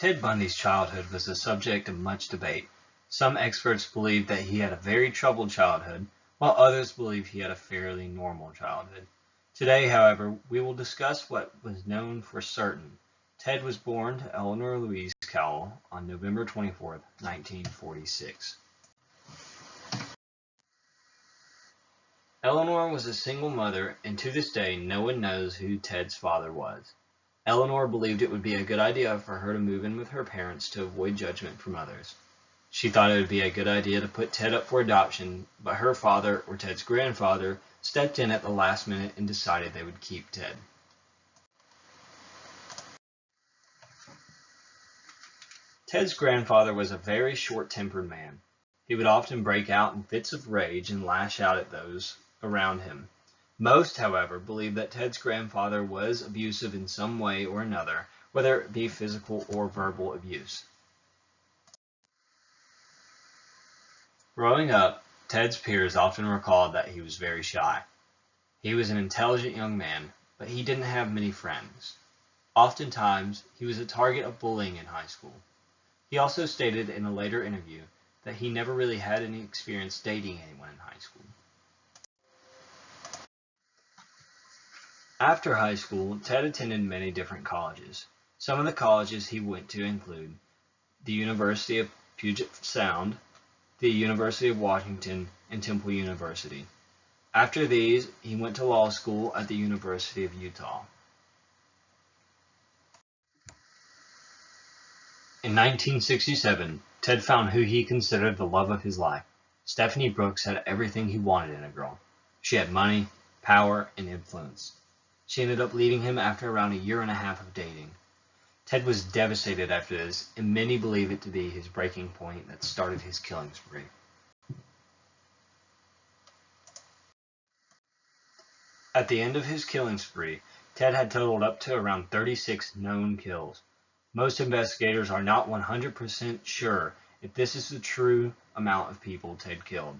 Ted Bundy's childhood was the subject of much debate. Some experts believe that he had a very troubled childhood, while others believe he had a fairly normal childhood. Today, however, we will discuss what was known for certain. Ted was born to Eleanor Louise Cowell on November 24, 1946. Eleanor was a single mother, and to this day no one knows who Ted's father was. Eleanor believed it would be a good idea for her to move in with her parents to avoid judgment from others. She thought it would be a good idea to put Ted up for adoption, but her father, or Ted's grandfather, stepped in at the last minute and decided they would keep Ted. Ted's grandfather was a very short-tempered man. He would often break out in fits of rage and lash out at those around him. Most, however, believe that Ted's grandfather was abusive in some way or another, whether it be physical or verbal abuse. Growing up, Ted's peers often recalled that he was very shy. He was an intelligent young man, but he didn't have many friends. Oftentimes, he was a target of bullying in high school. He also stated in a later interview that he never really had any experience dating anyone in high school. After high school, Ted attended many different colleges. Some of the colleges he went to include the University of Puget Sound, the University of Washington, and Temple University. After these, he went to law school at the University of Utah. In 1967, Ted found who he considered the love of his life. Stephanie Brooks had everything he wanted in a girl. She had money, power, and influence. She ended up leaving him after around a year and a half of dating. Ted was devastated after this, and many believe it to be his breaking point that started his killing spree. At the end of his killing spree, Ted had totaled up to around 36 known kills. Most investigators are not 100% sure if this is the true amount of people Ted killed.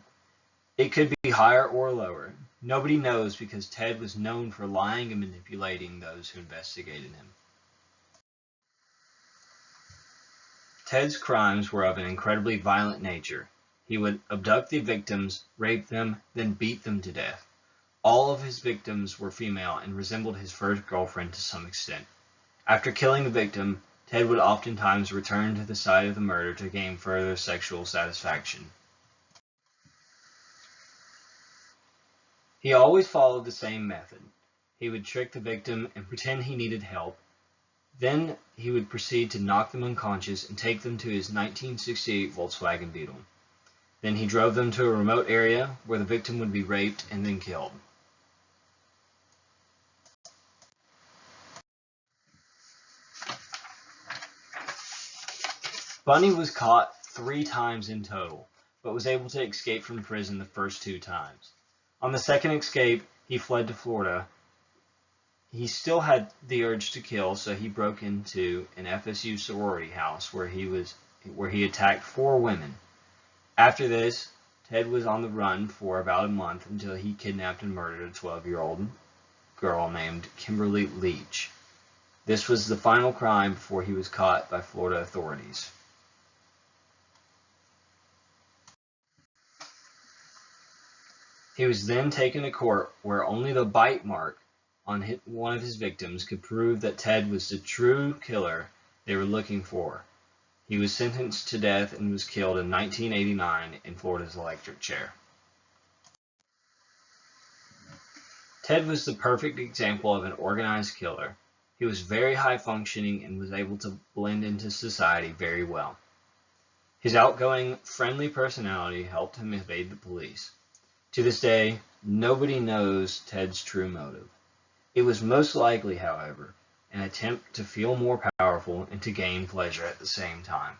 It could be higher or lower. Nobody knows because Ted was known for lying and manipulating those who investigated him. Ted's crimes were of an incredibly violent nature. He would abduct the victims, rape them, then beat them to death. All of his victims were female and resembled his first girlfriend to some extent. After killing the victim, Ted would oftentimes return to the site of the murder to gain further sexual satisfaction. He always followed the same method. He would trick the victim and pretend he needed help. Then he would proceed to knock them unconscious and take them to his 1968 Volkswagen Beetle. Then he drove them to a remote area where the victim would be raped and then killed. Bundy was caught 3 times in total, but was able to escape from prison the first 2 times. On the second escape, he fled to Florida. He still had the urge to kill, so he broke into an FSU sorority house where he attacked 4 women. After this, Ted was on the run for about a month until he kidnapped and murdered a 12-year-old girl named Kimberly Leach. This was the final crime before he was caught by Florida authorities. He was then taken to court where only the bite mark on one of his victims could prove that Ted was the true killer they were looking for. He was sentenced to death and was killed in 1989 in Florida's electric chair. Ted was the perfect example of an organized killer. He was very high functioning and was able to blend into society very well. His outgoing, friendly personality helped him evade the police. To this day, nobody knows Ted's true motive. It was most likely, however, an attempt to feel more powerful and to gain pleasure at the same time.